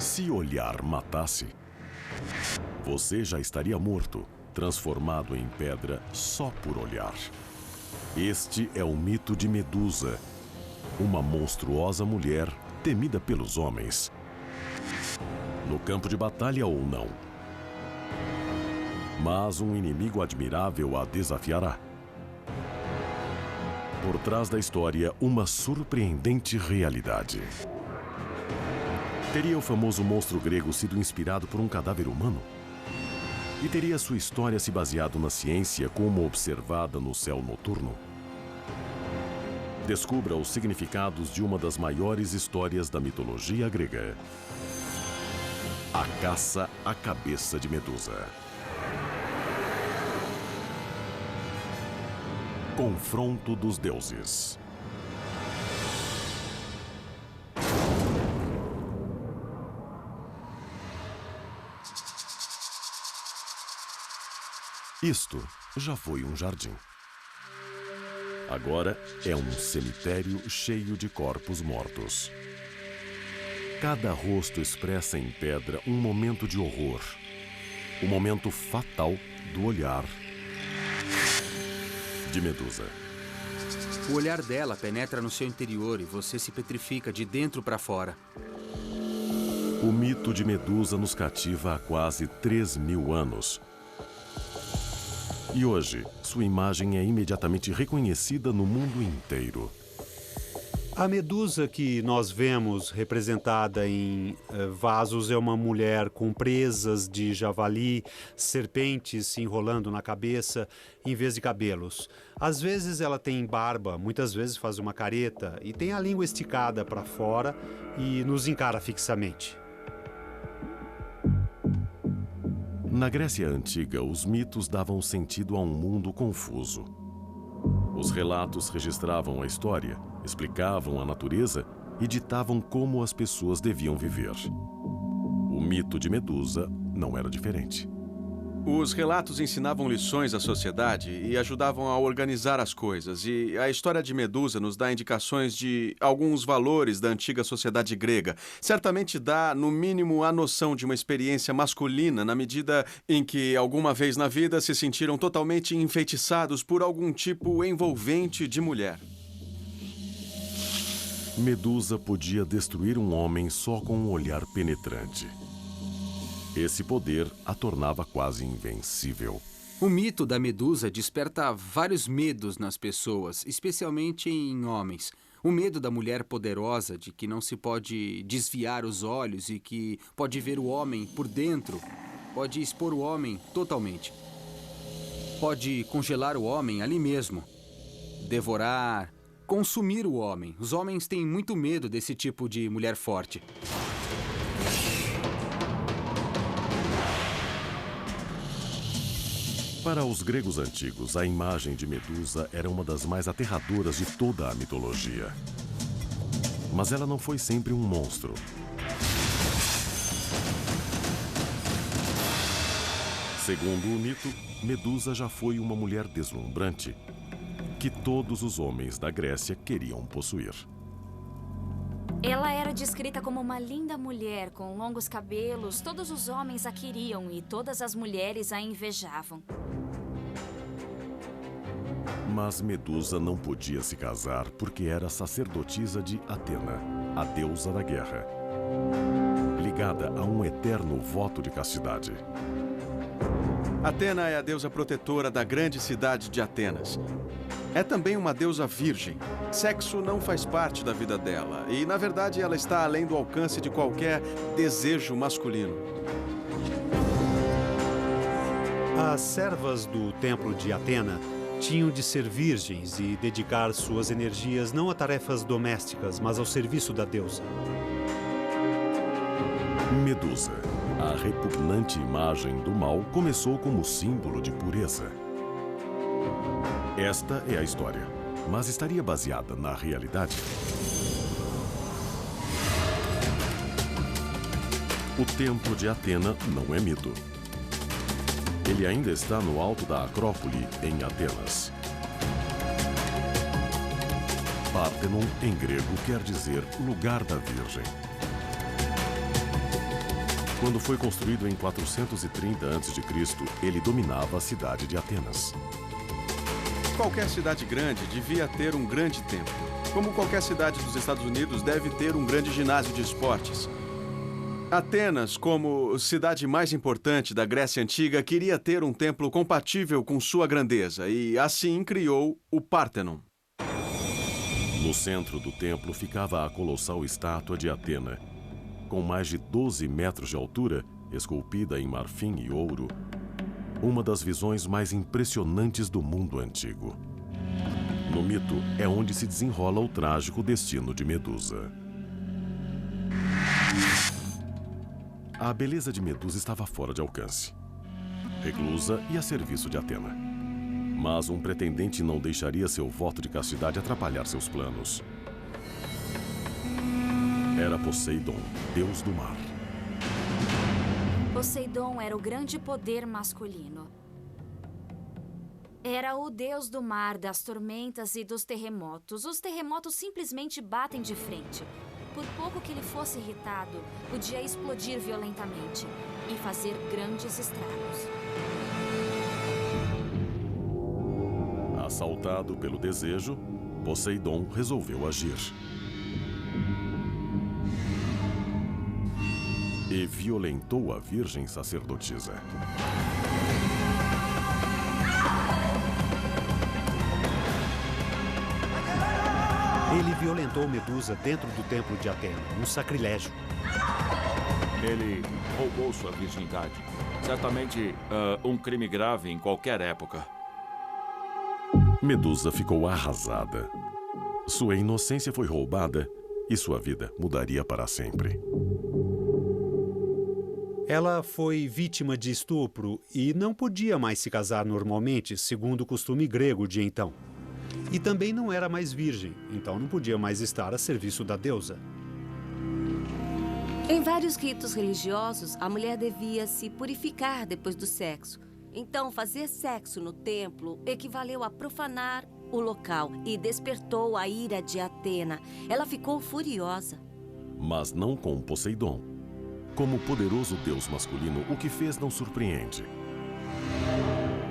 Se olhar matasse, você já estaria morto, transformado em pedra só por olhar. Este é o mito de Medusa, uma monstruosa mulher temida pelos homens, no campo de batalha ou não. Mas um inimigo admirável a desafiará. Por trás da história, uma surpreendente realidade. Teria o famoso monstro grego sido inspirado por um cadáver humano? E teria sua história se baseado na ciência como observada no céu noturno? Descubra os significados de uma das maiores histórias da mitologia grega. A caça à cabeça de Medusa. Confronto dos deuses. Isto já foi um jardim. Agora é um cemitério cheio de corpos mortos. Cada rosto expressa em pedra um momento de horror. O momento fatal do olhar de Medusa. O olhar dela penetra no seu interior e você se petrifica de dentro para fora. O mito de Medusa nos cativa há quase 3.000 anos. E hoje, sua imagem é imediatamente reconhecida no mundo inteiro. A Medusa que nós vemos representada em vasos é uma mulher com presas de javali, serpentes se enrolando na cabeça em vez de cabelos. Às vezes ela tem barba, muitas vezes faz uma careta e tem a língua esticada para fora e nos encara fixamente. Na Grécia Antiga, os mitos davam sentido a um mundo confuso. Os relatos registravam a história, explicavam a natureza e ditavam como as pessoas deviam viver. O mito de Medusa não era diferente. Os relatos ensinavam lições à sociedade e ajudavam a organizar as coisas. E a história de Medusa nos dá indicações de alguns valores da antiga sociedade grega. Certamente dá, no mínimo, a noção de uma experiência masculina na medida em que, alguma vez na vida, se sentiram totalmente enfeitiçados por algum tipo envolvente de mulher. Medusa podia destruir um homem só com um olhar penetrante. Esse poder a tornava quase invencível. O mito da Medusa desperta vários medos nas pessoas, especialmente em homens. O medo da mulher poderosa, de que não se pode desviar os olhos e que pode ver o homem por dentro, pode expor o homem totalmente. Pode congelar o homem ali mesmo, devorar, consumir o homem. Os homens têm muito medo desse tipo de mulher forte. Para os gregos antigos, a imagem de Medusa era uma das mais aterradoras de toda a mitologia. Mas ela não foi sempre um monstro. Segundo o mito, Medusa já foi uma mulher deslumbrante que todos os homens da Grécia queriam possuir. Ela era descrita como uma linda mulher com longos cabelos. Todos os homens a queriam e todas as mulheres a invejavam. Mas Medusa não podia se casar porque era sacerdotisa de Atena, a deusa da guerra, ligada a um eterno voto de castidade. Atena é a deusa protetora da grande cidade de Atenas. É também uma deusa virgem. Sexo não faz parte da vida dela e, na verdade, ela está além do alcance de qualquer desejo masculino. As servas do templo de Atena tinham de ser virgens e dedicar suas energias não a tarefas domésticas, mas ao serviço da deusa. Medusa, a repugnante imagem do mal, começou como símbolo de pureza. Esta é a história, mas estaria baseada na realidade? O Templo de Atena não é mito. Ele ainda está no alto da Acrópole, em Atenas. Parthenon, em grego, quer dizer lugar da Virgem. Quando foi construído em 430 a.C., ele dominava a cidade de Atenas. Qualquer cidade grande devia ter um grande templo. Como qualquer cidade dos Estados Unidos deve ter um grande ginásio de esportes. Atenas, como cidade mais importante da Grécia Antiga, queria ter um templo compatível com sua grandeza e, assim, criou o Pártenon. No centro do templo ficava a colossal estátua de Atena, com mais de 12 metros de altura, esculpida em marfim e ouro, uma das visões mais impressionantes do mundo antigo. No mito é onde se desenrola o trágico destino de Medusa. A beleza de Medusa estava fora de alcance, reclusa e a serviço de Atena. Mas um pretendente não deixaria seu voto de castidade atrapalhar seus planos. Era Poseidon, deus do mar. Poseidon era o grande poder masculino. Era o deus do mar, das tormentas e dos terremotos. Os terremotos simplesmente batem de frente. Por pouco que ele fosse irritado, podia explodir violentamente e fazer grandes estragos. Assaltado pelo desejo, Poseidon resolveu agir. E violentou a virgem sacerdotisa. Ele violentou Medusa dentro do templo de Atena, um sacrilégio. Ele roubou sua virgindade. Certamente um crime grave em qualquer época. Medusa ficou arrasada. Sua inocência foi roubada e sua vida mudaria para sempre. Ela foi vítima de estupro e não podia mais se casar normalmente, segundo o costume grego de então. E também não era mais virgem, então não podia mais estar a serviço da deusa. Em vários ritos religiosos, a mulher devia se purificar depois do sexo. Então, fazer sexo no templo equivaleu a profanar o local e despertou a ira de Atena. Ela ficou furiosa. Mas não com Poseidon. Como poderoso deus masculino, o que fez não surpreende.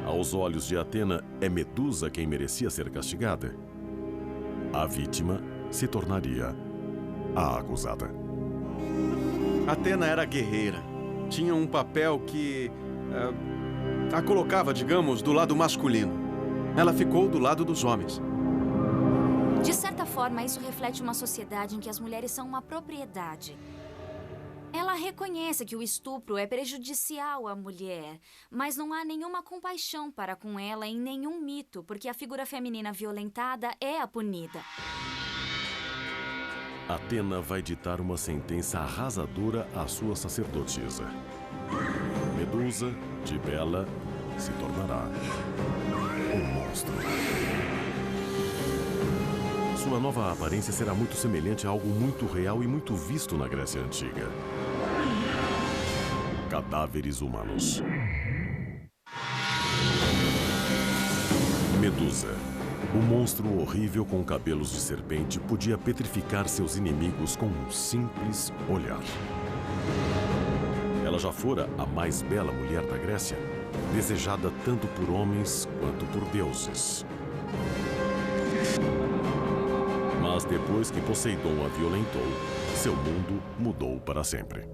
Aos olhos de Atena, é Medusa quem merecia ser castigada. A vítima se tornaria a acusada. Atena era guerreira. Tinha um papel que a colocava, digamos, do lado masculino. Ela ficou do lado dos homens. De certa forma, isso reflete uma sociedade em que as mulheres são uma propriedade. Ela reconhece que o estupro é prejudicial à mulher, mas não há nenhuma compaixão para com ela em nenhum mito, porque a figura feminina violentada é a punida. Atena vai ditar uma sentença arrasadora à sua sacerdotisa. Medusa, de bela, se tornará um monstro. Sua nova aparência será muito semelhante a algo muito real e muito visto na Grécia Antiga. Cadáveres humanos. Medusa, o monstro horrível com cabelos de serpente, podia petrificar seus inimigos com um simples olhar. Ela já fora a mais bela mulher da Grécia, desejada tanto por homens quanto por deuses. Mas depois que Poseidon a violentou, seu mundo mudou para sempre.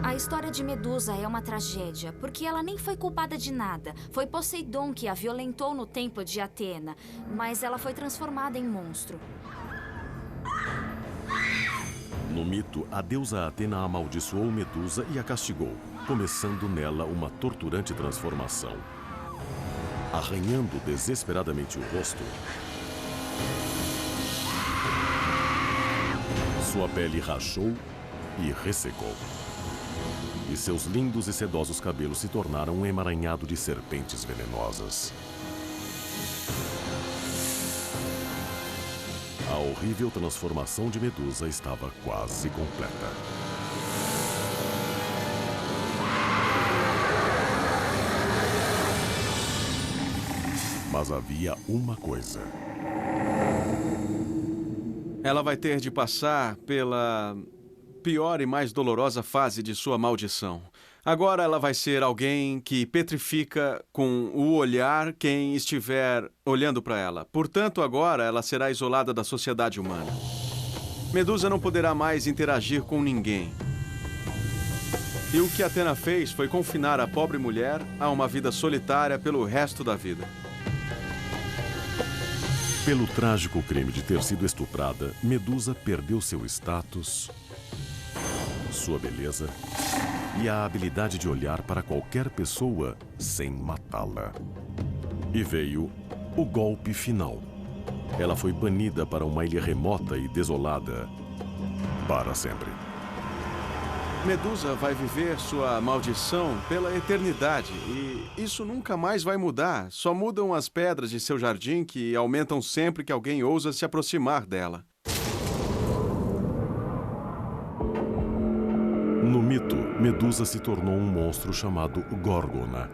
A história de Medusa é uma tragédia, porque ela nem foi culpada de nada. Foi Poseidon que a violentou no templo de Atena, mas ela foi transformada em monstro. No mito, a deusa Atena amaldiçoou Medusa e a castigou, começando nela uma torturante transformação. Arranhando desesperadamente o rosto, sua pele rachou e ressecou. E seus lindos e sedosos cabelos se tornaram um emaranhado de serpentes venenosas. A horrível transformação de Medusa estava quase completa. Mas havia uma coisa. Ela vai ter de passar pior e mais dolorosa fase de sua maldição. Agora ela vai ser alguém que petrifica com o olhar quem estiver olhando para ela. Portanto, agora ela será isolada da sociedade humana. Medusa não poderá mais interagir com ninguém. E o que Atena fez foi confinar a pobre mulher a uma vida solitária pelo resto da vida. Pelo trágico crime de ter sido estuprada, Medusa perdeu seu status, sua beleza e a habilidade de olhar para qualquer pessoa sem matá-la. E veio o golpe final. Ela foi banida para uma ilha remota e desolada para sempre. Medusa vai viver sua maldição pela eternidade e isso nunca mais vai mudar. Só mudam as pedras de seu jardim que aumentam sempre que alguém ousa se aproximar dela. No mito, Medusa se tornou um monstro chamado Górgona.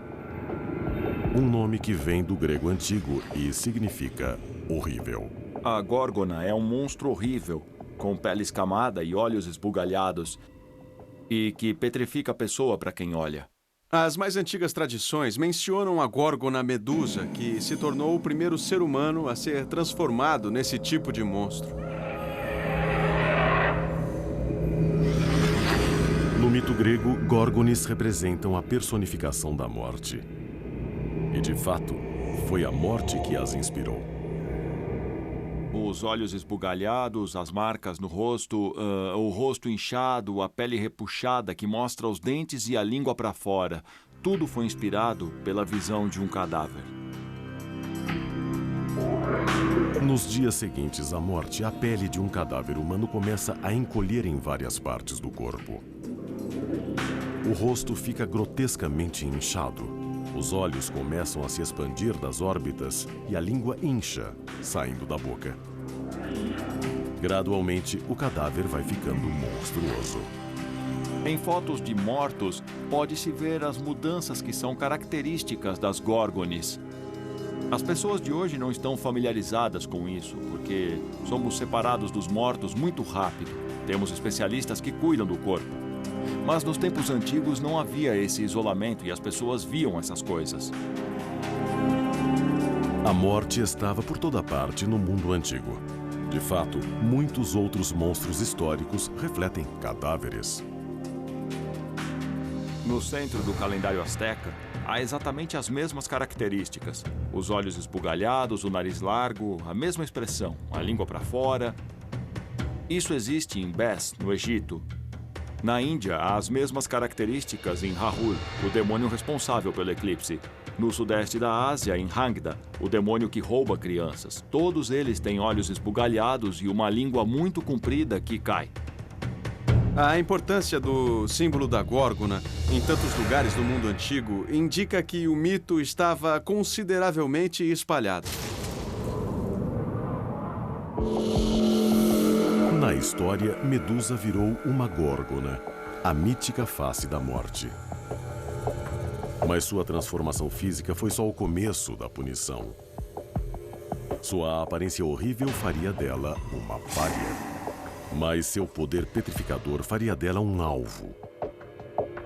Um nome que vem do grego antigo e significa horrível. A Górgona é um monstro horrível, com pele escamada e olhos esbugalhados, e que petrifica a pessoa para quem olha. As mais antigas tradições mencionam a Górgona Medusa, que se tornou o primeiro ser humano a ser transformado nesse tipo de monstro. No mito grego, Górgones representam a personificação da morte. E, de fato, foi a morte que as inspirou. Os olhos esbugalhados, as marcas no rosto, o rosto inchado, a pele repuxada que mostra os dentes e a língua para fora. Tudo foi inspirado pela visão de um cadáver. Nos dias seguintes à morte, a pele de um cadáver humano começa a encolher em várias partes do corpo. O rosto fica grotescamente inchado. Os olhos começam a se expandir das órbitas e a língua incha, saindo da boca. Gradualmente, o cadáver vai ficando monstruoso. Em fotos de mortos, pode-se ver as mudanças que são características das Górgones. As pessoas de hoje não estão familiarizadas com isso, porque somos separados dos mortos muito rápido. Temos especialistas que cuidam do corpo. Mas nos tempos antigos não havia esse isolamento e as pessoas viam essas coisas. A morte estava por toda parte no mundo antigo. De fato, muitos outros monstros históricos refletem cadáveres. No centro do calendário asteca, há exatamente as mesmas características. Os olhos esbugalhados, o nariz largo, a mesma expressão, a língua para fora. Isso existe em Bes, no Egito. Na Índia, há as mesmas características em Rahul, o demônio responsável pelo eclipse. No sudeste da Ásia, em Hangda, o demônio que rouba crianças. Todos eles têm olhos esbugalhados e uma língua muito comprida que cai. A importância do símbolo da Górgona em tantos lugares do mundo antigo indica que o mito estava consideravelmente espalhado. Na história, Medusa virou uma Górgona, a mítica face da morte. Mas sua transformação física foi só o começo da punição. Sua aparência horrível faria dela uma pária. Mas seu poder petrificador faria dela um alvo.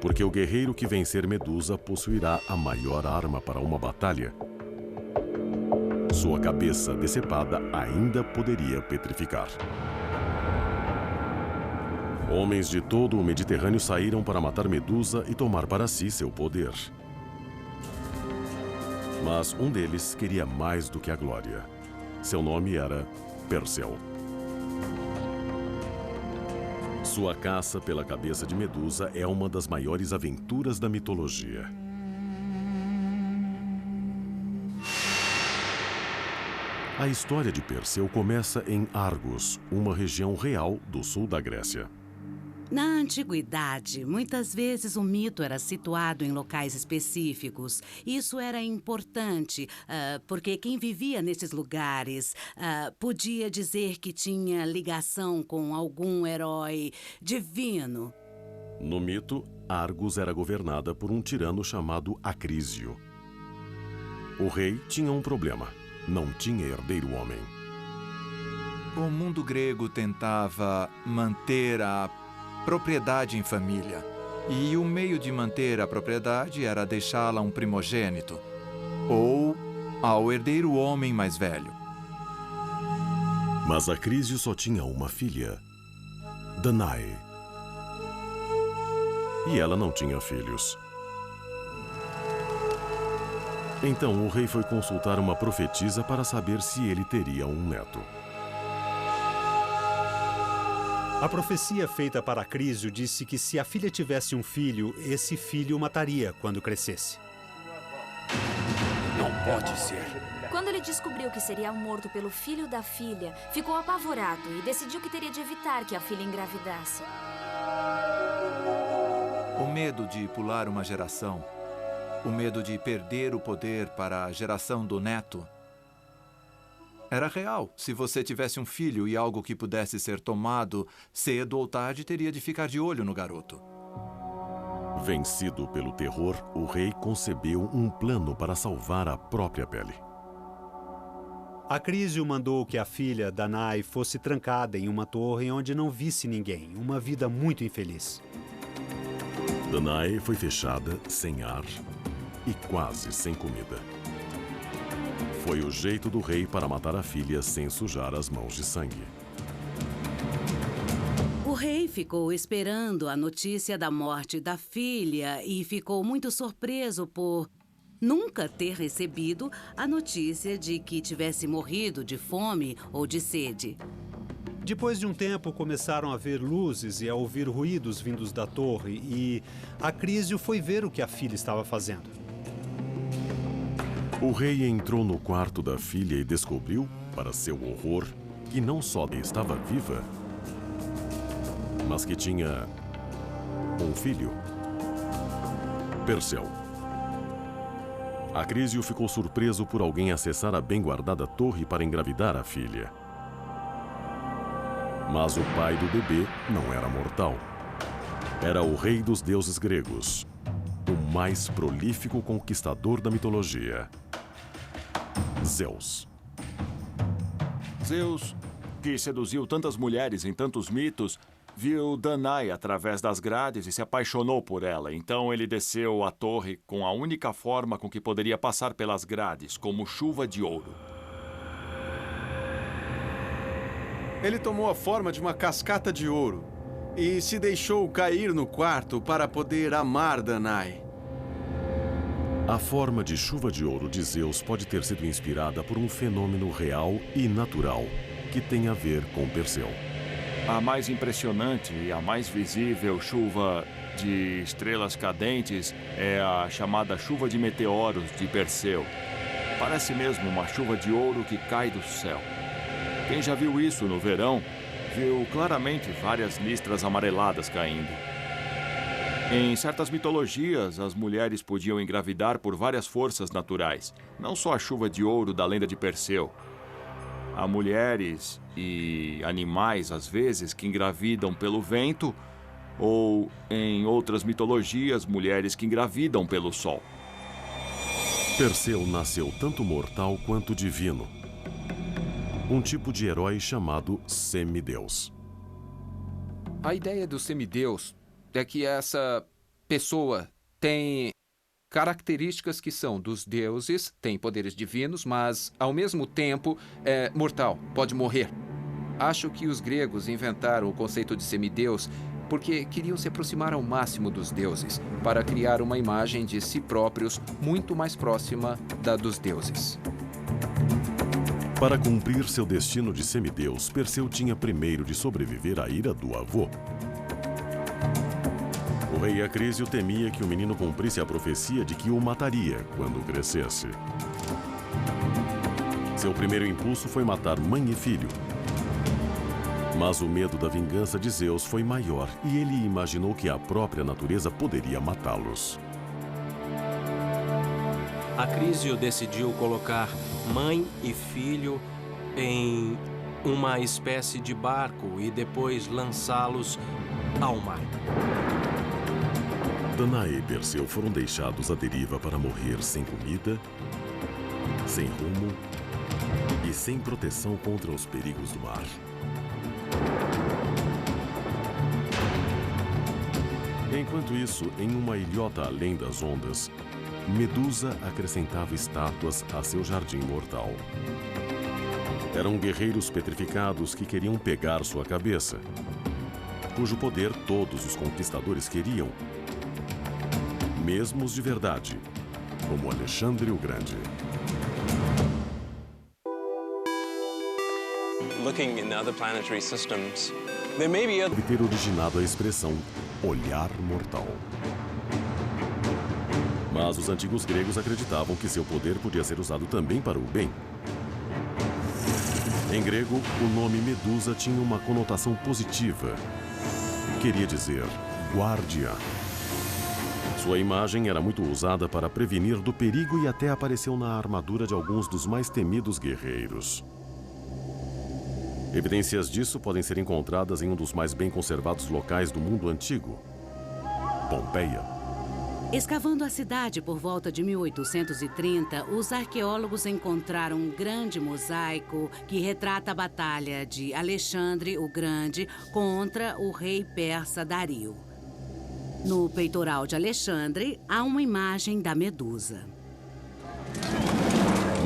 Porque o guerreiro que vencer Medusa possuirá a maior arma para uma batalha. Sua cabeça decepada ainda poderia petrificar. Homens de todo o Mediterrâneo saíram para matar Medusa e tomar para si seu poder. Mas um deles queria mais do que a glória. Seu nome era Perseu. Sua caça pela cabeça de Medusa é uma das maiores aventuras da mitologia. A história de Perseu começa em Argos, uma região real do sul da Grécia. Na antiguidade, muitas vezes o mito era situado em locais específicos. Isso era importante, porque quem vivia nesses lugares podia dizer que tinha ligação com algum herói divino. No mito, Argos era governada por um tirano chamado Acrísio. O rei tinha um problema: não tinha herdeiro homem. O mundo grego tentava manter a propriedade em família. E o meio de manter a propriedade era deixá-la a um primogênito ou ao herdeiro homem mais velho. Mas Acrísio só tinha uma filha, Danae. E ela não tinha filhos. Então o rei foi consultar uma profetisa para saber se ele teria um neto. A profecia feita para Acrísio disse que se a filha tivesse um filho, esse filho o mataria quando crescesse. Não pode ser. Quando ele descobriu que seria morto pelo filho da filha, ficou apavorado e decidiu que teria de evitar que a filha engravidasse. O medo de pular uma geração, o medo de perder o poder para a geração do neto, era real. Se você tivesse um filho e algo que pudesse ser tomado, cedo ou tarde teria de ficar de olho no garoto. Vencido pelo terror, o rei concebeu um plano para salvar a própria pele. Acrísio mandou que a filha, Danae, fosse trancada em uma torre onde não visse ninguém, uma vida muito infeliz. Danae foi fechada, sem ar e quase sem comida. Foi o jeito do rei para matar a filha sem sujar as mãos de sangue. O rei ficou esperando a notícia da morte da filha e ficou muito surpreso por nunca ter recebido a notícia de que tivesse morrido de fome ou de sede. Depois de um tempo, começaram a ver luzes e a ouvir ruídos vindos da torre e Acrísio foi ver o que a filha estava fazendo. O rei entrou no quarto da filha e descobriu, para seu horror, que não só estava viva, mas que tinha um filho, Perseu. Acrísio ficou surpreso por alguém acessar a bem guardada torre para engravidar a filha. Mas o pai do bebê não era mortal. Era o rei dos deuses gregos, o mais prolífico conquistador da mitologia, Zeus. Zeus, que seduziu tantas mulheres em tantos mitos, viu Danae através das grades e se apaixonou por ela. Então ele desceu à torre com a única forma com que poderia passar pelas grades, como chuva de ouro. Ele tomou a forma de uma cascata de ouro e se deixou cair no quarto para poder amar Danae. A forma de chuva de ouro de Zeus pode ter sido inspirada por um fenômeno real e natural que tem a ver com Perseu. A mais impressionante e a mais visível chuva de estrelas cadentes é a chamada chuva de meteoros de Perseu. Parece mesmo uma chuva de ouro que cai do céu. Quem já viu isso no verão, viu claramente várias listras amareladas caindo. Em certas mitologias, as mulheres podiam engravidar por várias forças naturais, não só a chuva de ouro da lenda de Perseu. Há mulheres e animais, às vezes, que engravidam pelo vento, ou, em outras mitologias, mulheres que engravidam pelo sol. Perseu nasceu tanto mortal quanto divino. Um tipo de herói chamado semideus. A ideia do semideus é que essa pessoa tem características que são dos deuses, tem poderes divinos, mas, ao mesmo tempo, é mortal, pode morrer. Acho que os gregos inventaram o conceito de semideus porque queriam se aproximar ao máximo dos deuses, para criar uma imagem de si próprios muito mais próxima da dos deuses. Para cumprir seu destino de semideus, Perseu tinha primeiro de sobreviver à ira do avô. O rei Acrísio temia que o menino cumprisse a profecia de que o mataria quando crescesse. Seu primeiro impulso foi matar mãe e filho. Mas o medo da vingança de Zeus foi maior e ele imaginou que a própria natureza poderia matá-los. Acrísio decidiu colocar mãe e filho em uma espécie de barco e depois lançá-los ao mar. Danae e Perseu foram deixados à deriva para morrer sem comida, sem rumo e sem proteção contra os perigos do mar. Enquanto isso, em uma ilhota além das ondas, Medusa acrescentava estátuas a seu jardim mortal. Eram guerreiros petrificados que queriam pegar sua cabeça, cujo poder todos os conquistadores queriam, mesmo os de verdade, como Alexandre o Grande. Looking in other planetary systems, there may be Deve ter originado a expressão olhar mortal. Mas os antigos gregos acreditavam que seu poder podia ser usado também para o bem. Em grego, o nome Medusa tinha uma conotação positiva. Queria dizer guardiã. Sua imagem era muito usada para prevenir do perigo e até apareceu na armadura de alguns dos mais temidos guerreiros. Evidências disso podem ser encontradas em um dos mais bem conservados locais do mundo antigo, Pompeia. Escavando a cidade por volta de 1830, os arqueólogos encontraram um grande mosaico que retrata a batalha de Alexandre o Grande contra o rei persa Dario. No peitoral de Alexandre, há uma imagem da Medusa.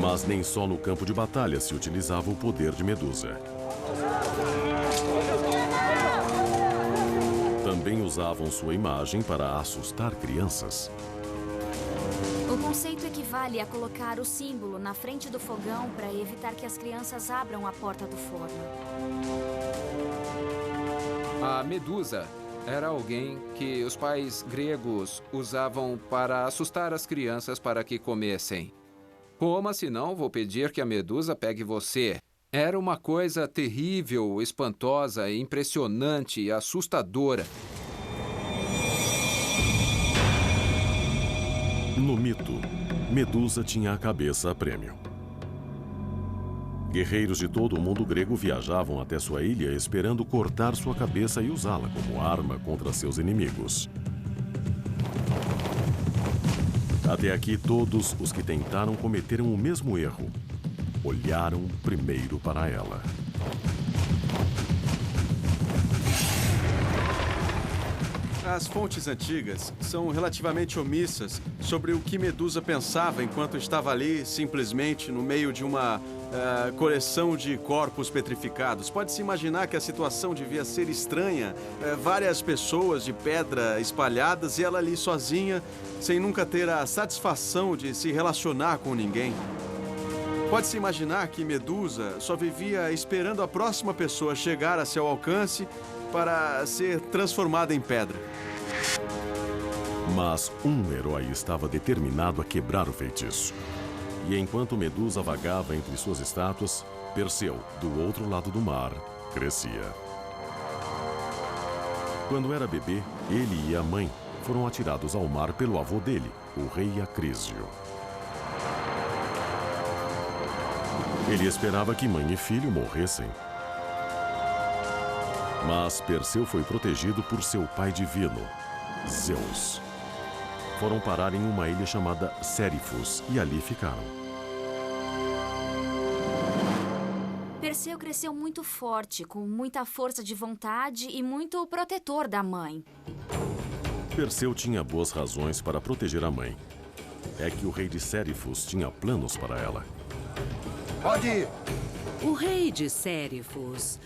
Mas nem só no campo de batalha se utilizava o poder de Medusa. Também usavam sua imagem para assustar crianças. O conceito equivale a colocar o símbolo na frente do fogão para evitar que as crianças abram a porta do forno. A Medusa era alguém que os pais gregos usavam para assustar as crianças para que comessem. Coma, senão vou pedir que a Medusa pegue você. Era uma coisa terrível, espantosa, impressionante e assustadora. No mito, Medusa tinha a cabeça a prêmio. Guerreiros de todo o mundo grego viajavam até sua ilha esperando cortar sua cabeça e usá-la como arma contra seus inimigos. Até aqui, todos os que tentaram cometeram o mesmo erro. Olharam primeiro para ela. As fontes antigas são relativamente omissas sobre o que Medusa pensava enquanto estava ali, simplesmente no meio de uma coleção de corpos petrificados. Pode-se imaginar que a situação devia ser estranha. Várias pessoas de pedra espalhadas e ela ali sozinha, sem nunca ter a satisfação de se relacionar com ninguém. Pode-se imaginar que Medusa só vivia esperando a próxima pessoa chegar a seu alcance para ser transformada em pedra. Mas um herói estava determinado a quebrar o feitiço. E enquanto Medusa vagava entre suas estátuas, Perseu, do outro lado do mar, crescia. Quando era bebê, ele e a mãe foram atirados ao mar pelo avô dele, o rei Acrísio. Ele esperava que mãe e filho morressem. Mas Perseu foi protegido por seu pai divino, Zeus. Foram parar em uma ilha chamada Sérifos e ali ficaram. Perseu cresceu muito forte, com muita força de vontade e muito protetor da mãe. Perseu tinha boas razões para proteger a mãe. É que o rei de Sérifos tinha planos para ela. Pode ir! O rei de Sérifos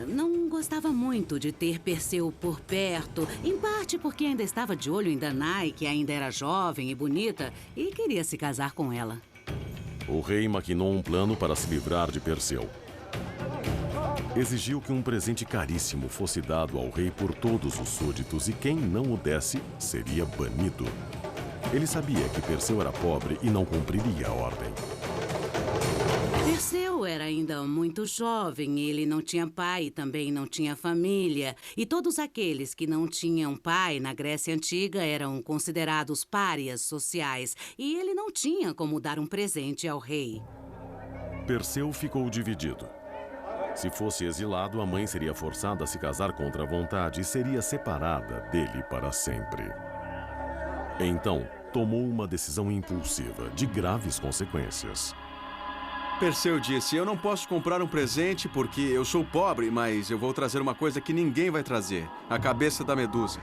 não gostava muito de ter Perseu por perto, em parte porque ainda estava de olho em Danae, que ainda era jovem e bonita, e queria se casar com ela. O rei maquinou um plano para se livrar de Perseu. Exigiu que um presente caríssimo fosse dado ao rei por todos os súditos e quem não o desse seria banido. Ele sabia que Perseu era pobre e não cumpriria a ordem. Perseu era ainda muito jovem, ele não tinha pai e também não tinha família. E todos aqueles que não tinham pai na Grécia Antiga eram considerados párias sociais. E ele não tinha como dar um presente ao rei. Perseu ficou dividido. Se fosse exilado, a mãe seria forçada a se casar contra a vontade e seria separada dele para sempre. Então, tomou uma decisão impulsiva, de graves consequências. Perseu disse, eu não posso comprar um presente porque eu sou pobre, mas eu vou trazer uma coisa que ninguém vai trazer, a cabeça da Medusa.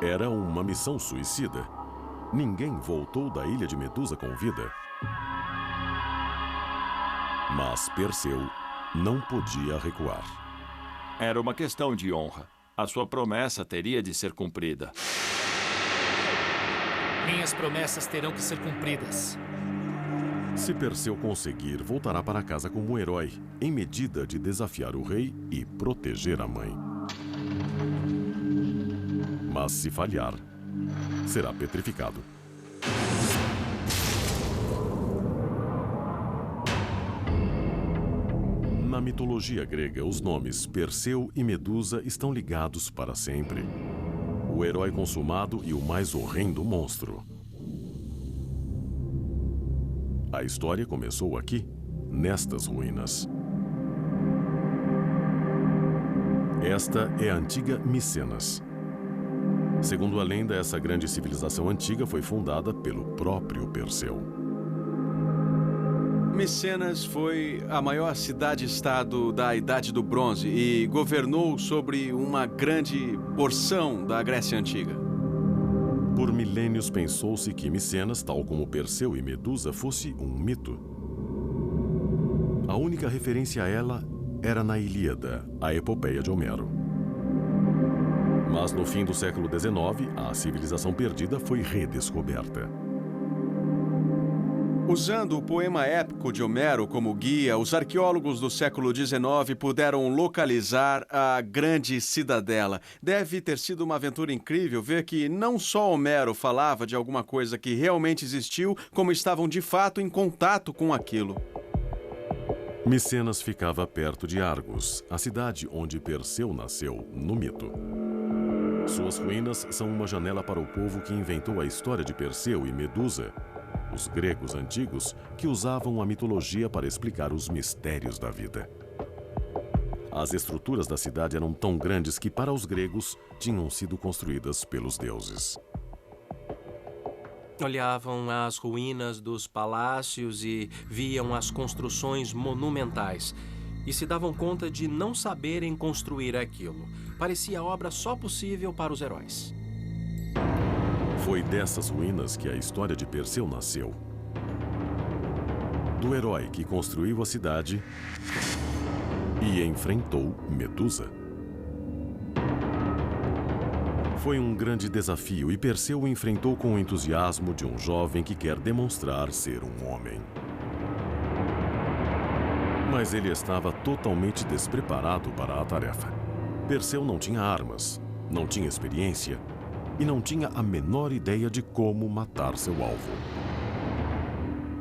Era uma missão suicida. Ninguém voltou da ilha de Medusa com vida. Mas Perseu não podia recuar. Era uma questão de honra. A sua promessa teria de ser cumprida. Minhas promessas terão que ser cumpridas. Se Perseu conseguir, voltará para casa como um herói, em medida de desafiar o rei e proteger a mãe. Mas se falhar, será petrificado. Na mitologia grega, os nomes Perseu e Medusa estão ligados para sempre. O herói consumado e o mais horrendo monstro. A história começou aqui, nestas ruínas. Esta é a antiga Micenas. Segundo a lenda, essa grande civilização antiga foi fundada pelo próprio Perseu. Micenas foi a maior cidade-estado da Idade do Bronze e governou sobre uma grande porção da Grécia Antiga. Por milênios pensou-se que Micenas, tal como Perseu e Medusa, fosse um mito. A única referência a ela era na Ilíada, a epopeia de Homero. Mas no fim do século XIX, a civilização perdida foi redescoberta. Usando o poema épico de Homero como guia, os arqueólogos do século XIX puderam localizar a grande cidadela. Deve ter sido uma aventura incrível ver que não só Homero falava de alguma coisa que realmente existiu, como estavam de fato em contato com aquilo. Micenas ficava perto de Argos, a cidade onde Perseu nasceu, no mito. Suas ruínas são uma janela para o povo que inventou a história de Perseu e Medusa, os gregos antigos que usavam a mitologia para explicar os mistérios da vida. As estruturas da cidade eram tão grandes que, para os gregos, tinham sido construídas pelos deuses. Olhavam as ruínas dos palácios e viam as construções monumentais e se davam conta de não saberem construir aquilo. Parecia obra só possível para os heróis. Foi dessas ruínas que a história de Perseu nasceu. Do herói que construiu a cidade e enfrentou Medusa. Foi um grande desafio e Perseu o enfrentou com o entusiasmo de um jovem que quer demonstrar ser um homem. Mas ele estava totalmente despreparado para a tarefa. Perseu não tinha armas, não tinha experiência e não tinha a menor ideia de como matar seu alvo.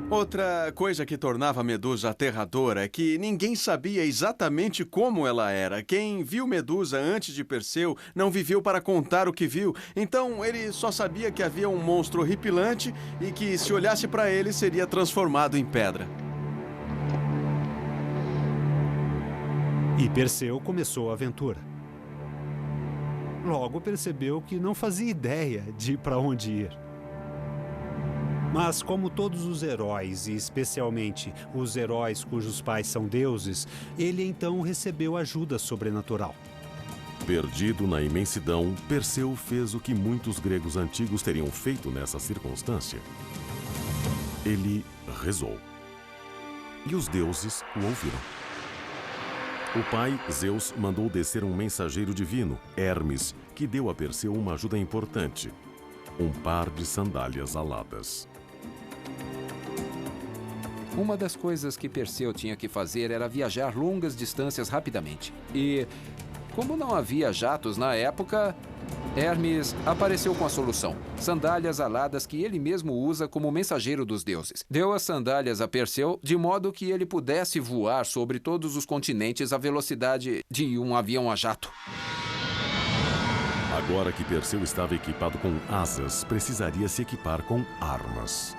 Outra coisa que tornava Medusa aterradora é que ninguém sabia exatamente como ela era. Quem viu Medusa antes de Perseu não viveu para contar o que viu. Então ele só sabia que havia um monstro horripilante e que, se olhasse para ele, seria transformado em pedra. E Perseu começou a aventura. Logo percebeu que não fazia ideia de para onde ir. Mas como todos os heróis, e especialmente os heróis cujos pais são deuses, ele então recebeu ajuda sobrenatural. Perdido na imensidão, Perseu fez o que muitos gregos antigos teriam feito nessa circunstância. Ele rezou. E os deuses o ouviram. O pai, Zeus, mandou descer um mensageiro divino, Hermes, que deu a Perseu uma ajuda importante: um par de sandálias aladas. Uma das coisas que Perseu tinha que fazer era viajar longas distâncias rapidamente. E, como não havia jatos na época, Hermes apareceu com a solução: sandálias aladas que ele mesmo usa como mensageiro dos deuses. Deu as sandálias a Perseu de modo que ele pudesse voar sobre todos os continentes à velocidade de um avião a jato. Agora que Perseu estava equipado com asas, precisaria se equipar com armas.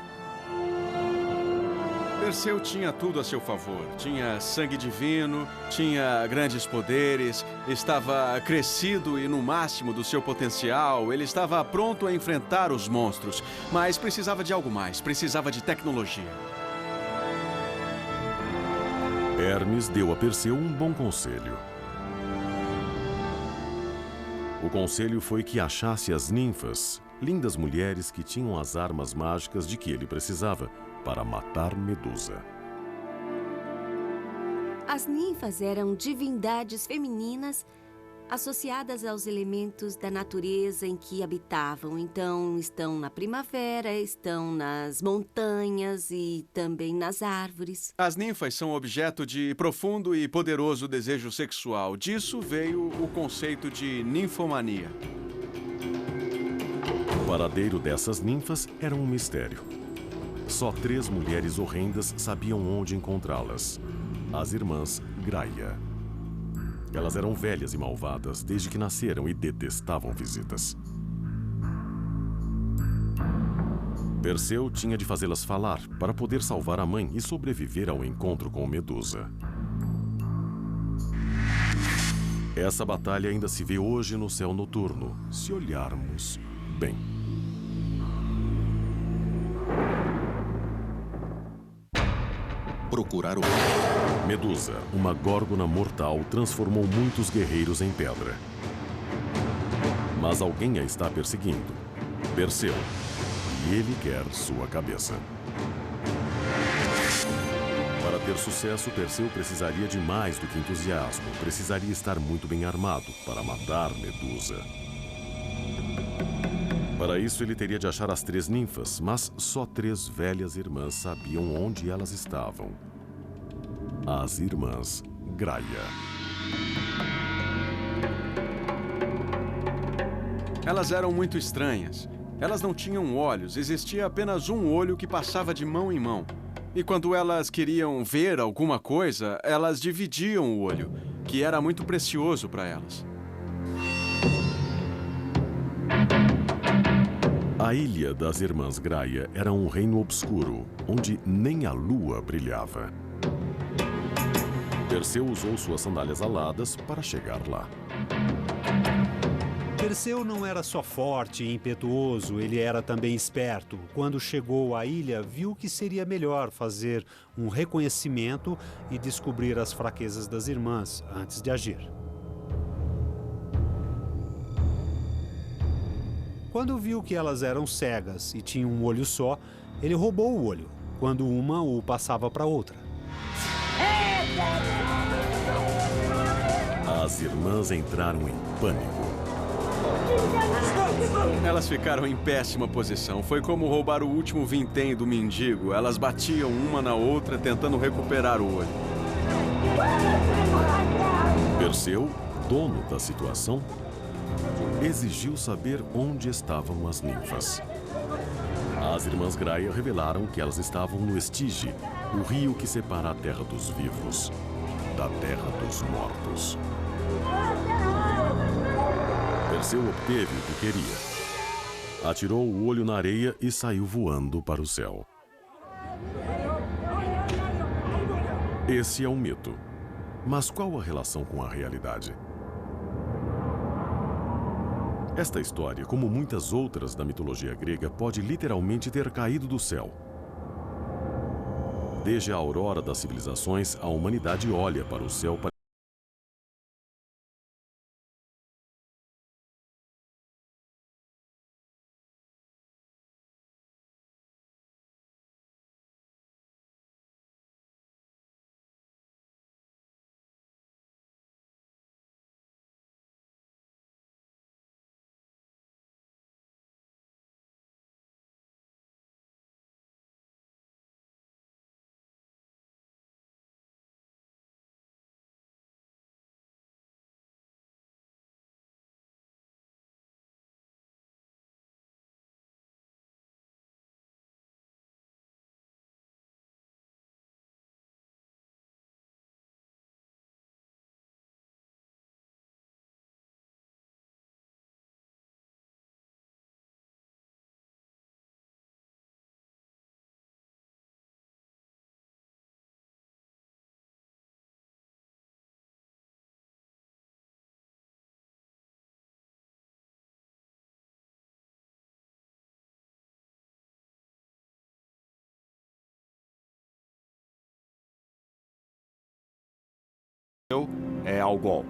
Perseu tinha tudo a seu favor. Tinha sangue divino, tinha grandes poderes, estava crescido e no máximo do seu potencial. Ele estava pronto a enfrentar os monstros, mas precisava de algo mais, precisava de tecnologia. Hermes deu a Perseu um bom conselho. O conselho foi que achasse as ninfas, lindas mulheres que tinham as armas mágicas de que ele precisava para matar Medusa. As ninfas eram divindades femininas associadas aos elementos da natureza em que habitavam. Então, estão na primavera, estão nas montanhas e também nas árvores. As ninfas são objeto de profundo e poderoso desejo sexual. Disso veio o conceito de ninfomania. O paradeiro dessas ninfas era um mistério. Só 3 mulheres horrendas sabiam onde encontrá-las. As irmãs Graia. Elas eram velhas e malvadas desde que nasceram e detestavam visitas. Perseu tinha de fazê-las falar para poder salvar a mãe e sobreviver ao encontro com Medusa. Essa batalha ainda se vê hoje no céu noturno, se olharmos bem. Procurar o... Medusa, uma górgona mortal, transformou muitos guerreiros em pedra. Mas alguém a está perseguindo. Perseu. E ele quer sua cabeça. Para ter sucesso, Perseu precisaria de mais do que entusiasmo. Precisaria estar muito bem armado para matar Medusa. Para isso, ele teria de achar as 3 ninfas, mas só 3 velhas irmãs sabiam onde elas estavam. As irmãs Graia. Elas eram muito estranhas. Elas não tinham olhos, existia apenas um olho que passava de mão em mão. E quando elas queriam ver alguma coisa, elas dividiam o olho, que era muito precioso para elas. A ilha das irmãs Graia era um reino obscuro, onde nem a lua brilhava. Perseu usou suas sandálias aladas para chegar lá. Perseu não era só forte e impetuoso, ele era também esperto. Quando chegou à ilha, viu que seria melhor fazer um reconhecimento e descobrir as fraquezas das irmãs antes de agir. Quando viu que elas eram cegas e tinham um olho só, ele roubou o olho, quando uma o passava para outra. As irmãs entraram em pânico. Elas ficaram em péssima posição. Foi como roubar o último vintém do mendigo. Elas batiam uma na outra, tentando recuperar o olho. Perseu, dono da situação, exigiu saber onde estavam as ninfas. As irmãs Graia revelaram que elas estavam no Estige, o rio que separa a terra dos vivos da terra dos mortos. Perseu obteve o que queria. Atirou o olho na areia e saiu voando para o céu. Esse é um mito. Mas qual a relação com a realidade? Esta história, como muitas outras da mitologia grega, pode literalmente ter caído do céu. Desde a aurora das civilizações, a humanidade olha para o céu para é Algol.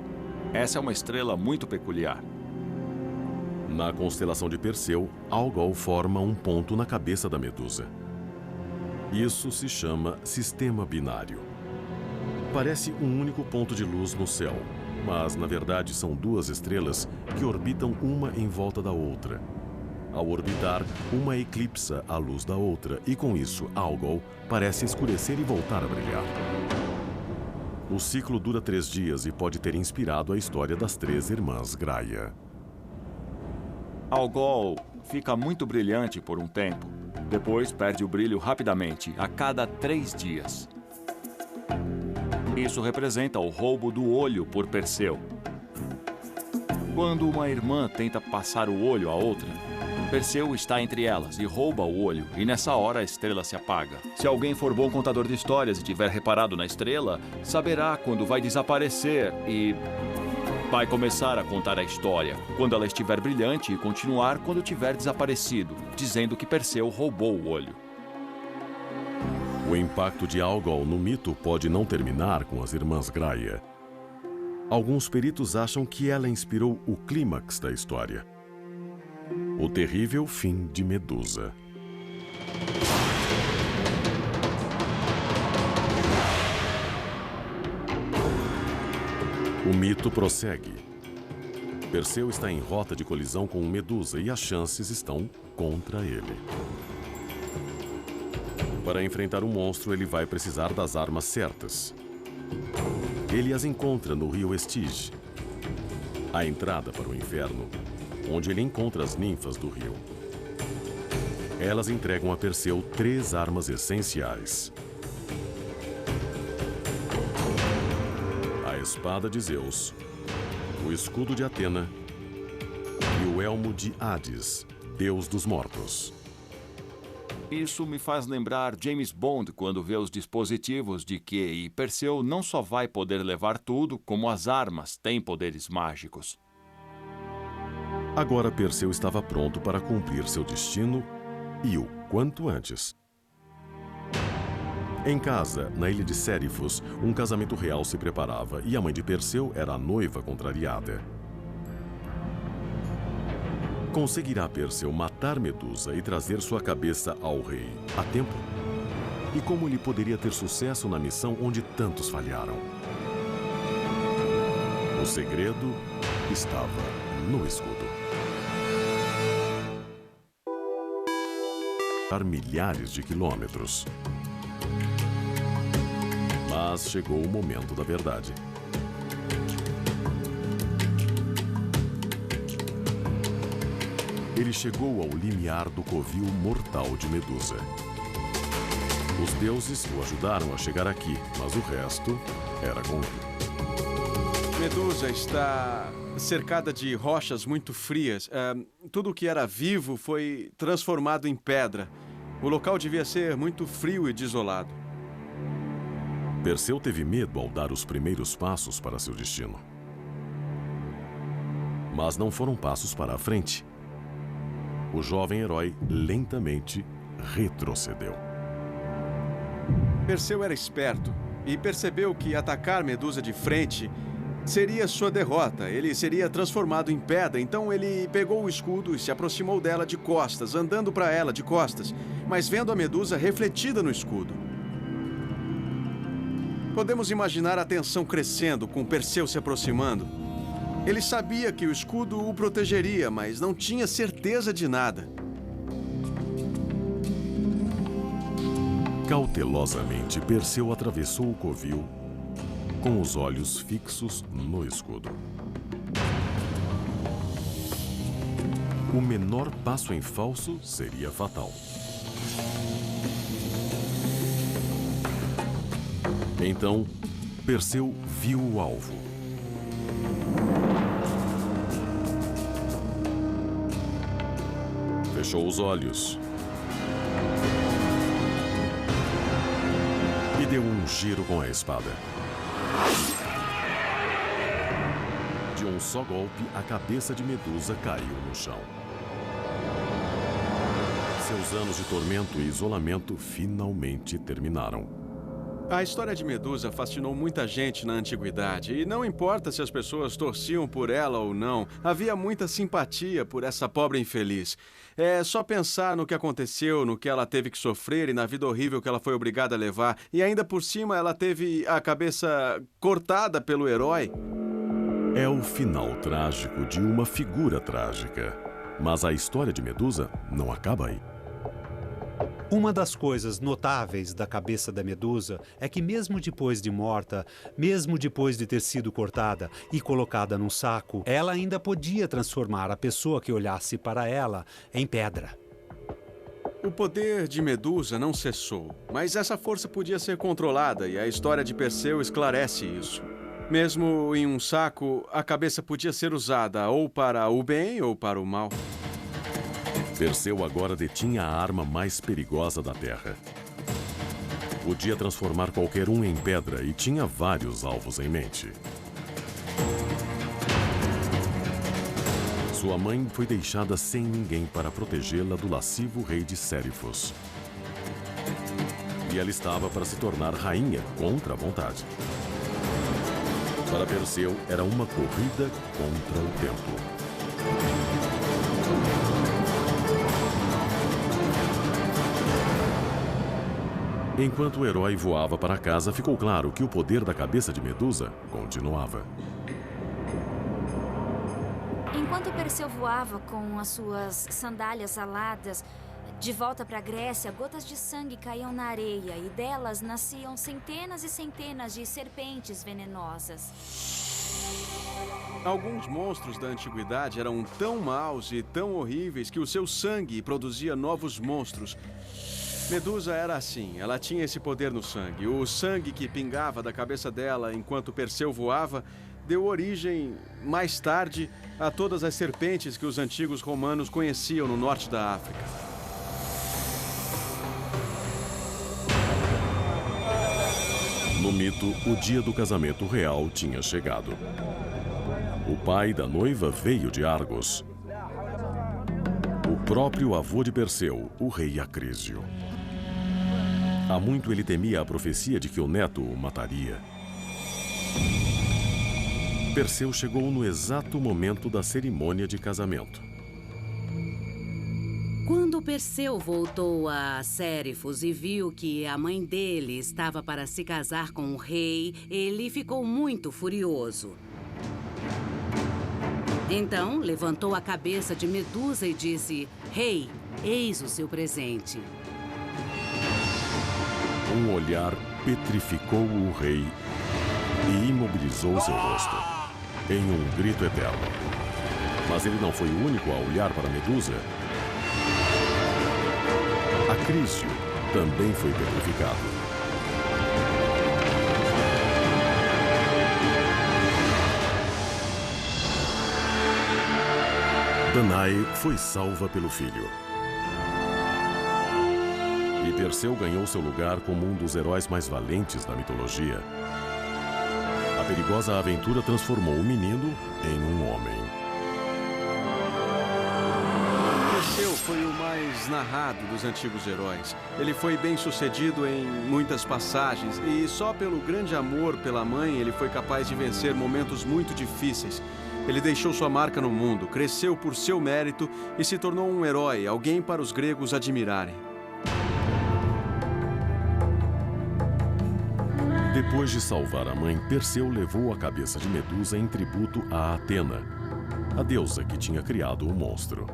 Essa é uma estrela muito peculiar. Na constelação de Perseu, Algol forma um ponto na cabeça da Medusa. Isso se chama sistema binário. Parece um único ponto de luz no céu, mas na verdade são duas estrelas que orbitam uma em volta da outra. Ao orbitar, uma eclipsa a luz da outra e com isso, Algol parece escurecer e voltar a brilhar. O ciclo dura 3 dias e pode ter inspirado a história das 3 irmãs Graia. Algol fica muito brilhante por um tempo. Depois perde o brilho rapidamente, a cada 3 dias. Isso representa o roubo do olho por Perseu. Quando uma irmã tenta passar o olho à outra, Perseu está entre elas e rouba o olho, e nessa hora a estrela se apaga. Se alguém for bom contador de histórias e tiver reparado na estrela, saberá quando vai desaparecer e vai começar a contar a história, quando ela estiver brilhante e continuar quando tiver desaparecido, dizendo que Perseu roubou o olho. O impacto de Algol no mito pode não terminar com as irmãs Graia. Alguns peritos acham que ela inspirou o clímax da história. O terrível fim de Medusa. O mito prossegue. Perseu está em rota de colisão com Medusa e as chances estão contra ele. Para enfrentar o monstro, ele vai precisar das armas certas. Ele as encontra no rio Estige, a entrada para o inferno, onde ele encontra as ninfas do rio. Elas entregam a Perseu 3 armas essenciais: a espada de Zeus, o escudo de Atena e o elmo de Hades, deus dos mortos. Isso me faz lembrar James Bond quando vê os dispositivos de que Perseu não só vai poder levar tudo, como as armas têm poderes mágicos. Agora Perseu estava pronto para cumprir seu destino e o quanto antes. Em casa, na ilha de Sérifos, um casamento real se preparava e a mãe de Perseu era a noiva contrariada. Conseguirá Perseu matar Medusa e trazer sua cabeça ao rei a tempo? E como ele poderia ter sucesso na missão onde tantos falharam? O segredo estava no escudo. Milhares de quilômetros. Mas chegou o momento da verdade. Ele chegou ao limiar do covil mortal de Medusa. Os deuses o ajudaram a chegar aqui, mas o resto era com ele. Medusa está cercada de rochas muito frias. Tudo o que era vivo foi transformado em pedra. O local devia ser muito frio e desolado. Perseu teve medo ao dar os primeiros passos para seu destino. Mas não foram passos para a frente. O jovem herói lentamente retrocedeu. Perseu era esperto e percebeu que atacar Medusa de frente seria sua derrota. Ele seria transformado em pedra, então ele pegou o escudo e se aproximou dela de costas, andando para ela de costas, mas vendo a Medusa refletida no escudo. Podemos imaginar a tensão crescendo com Perseu se aproximando. Ele sabia que o escudo o protegeria, mas não tinha certeza de nada. Cautelosamente, Perseu atravessou o covil com os olhos fixos no escudo. O menor passo em falso seria fatal. Então, Perseu viu o alvo. Fechou os olhos e deu um giro com a espada. De um só golpe, a cabeça de Medusa caiu no chão. Seus anos de tormento e isolamento finalmente terminaram. A história de Medusa fascinou muita gente na antiguidade, e não importa se as pessoas torciam por ela ou não, havia muita simpatia por essa pobre infeliz. É só pensar no que aconteceu, no que ela teve que sofrer e na vida horrível que ela foi obrigada a levar, e ainda por cima ela teve a cabeça cortada pelo herói. É o final trágico de uma figura trágica. Mas a história de Medusa não acaba aí. Uma das coisas notáveis da cabeça da Medusa é que mesmo depois de morta, mesmo depois de ter sido cortada e colocada num saco, ela ainda podia transformar a pessoa que olhasse para ela em pedra. O poder de Medusa não cessou, mas essa força podia ser controlada e a história de Perseu esclarece isso. Mesmo em um saco, a cabeça podia ser usada ou para o bem ou para o mal. Perseu agora detinha a arma mais perigosa da Terra. Podia transformar qualquer um em pedra e tinha vários alvos em mente. Sua mãe foi deixada sem ninguém para protegê-la do lascivo rei de Sérifos. E ela estava para se tornar rainha contra a vontade. Para Perseu, era uma corrida contra o tempo. Enquanto o herói voava para casa, ficou claro que o poder da cabeça de Medusa continuava. Enquanto Perseu voava com as suas sandálias aladas, de volta para a Grécia, gotas de sangue caíam na areia e delas nasciam centenas e centenas de serpentes venenosas. Alguns monstros da antiguidade eram tão maus e tão horríveis que o seu sangue produzia novos monstros. Medusa era assim, ela tinha esse poder no sangue. O sangue que pingava da cabeça dela enquanto Perseu voava deu origem, mais tarde, a todas as serpentes que os antigos romanos conheciam no norte da África. No mito, o dia do casamento real tinha chegado. O pai da noiva veio de Argos. O próprio avô de Perseu, o rei Acrísio. Há muito ele temia a profecia de que o neto o mataria. Perseu chegou no exato momento da cerimônia de casamento. Quando Perseu voltou a Sérifos e viu que a mãe dele estava para se casar com o rei, ele ficou muito furioso. Então, levantou a cabeça de Medusa e disse: "Rei, eis o seu presente." Um olhar petrificou o rei e imobilizou seu rosto, em um grito eterno. Mas ele não foi o único a olhar para Medusa. Acrísio também foi petrificado. Danae foi salva pelo filho. E Perseu ganhou seu lugar como um dos heróis mais valentes da mitologia. A perigosa aventura transformou o menino em um homem. Perseu foi o mais narrado dos antigos heróis. Ele foi bem sucedido em muitas passagens e só pelo grande amor pela mãe ele foi capaz de vencer momentos muito difíceis. Ele deixou sua marca no mundo, cresceu por seu mérito e se tornou um herói, alguém para os gregos admirarem. Depois de salvar a mãe, Perseu levou a cabeça de Medusa em tributo a Atena, a deusa que tinha criado o monstro.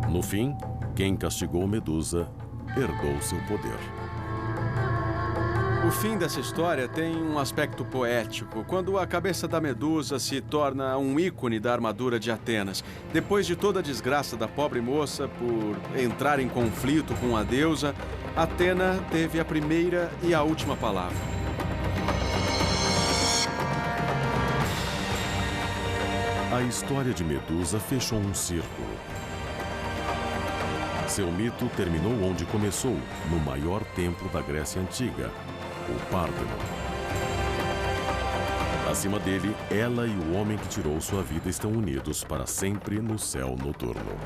No fim, quem castigou Medusa herdou seu poder. O fim dessa história tem um aspecto poético, quando a cabeça da Medusa se torna um ícone da armadura de Atenas. Depois de toda a desgraça da pobre moça por entrar em conflito com a deusa, Atena teve a primeira e a última palavra. A história de Medusa fechou um círculo. Seu mito terminou onde começou, no maior templo da Grécia Antiga, o Párteno. Acima dele, ela e o homem que tirou sua vida estão unidos para sempre no céu noturno.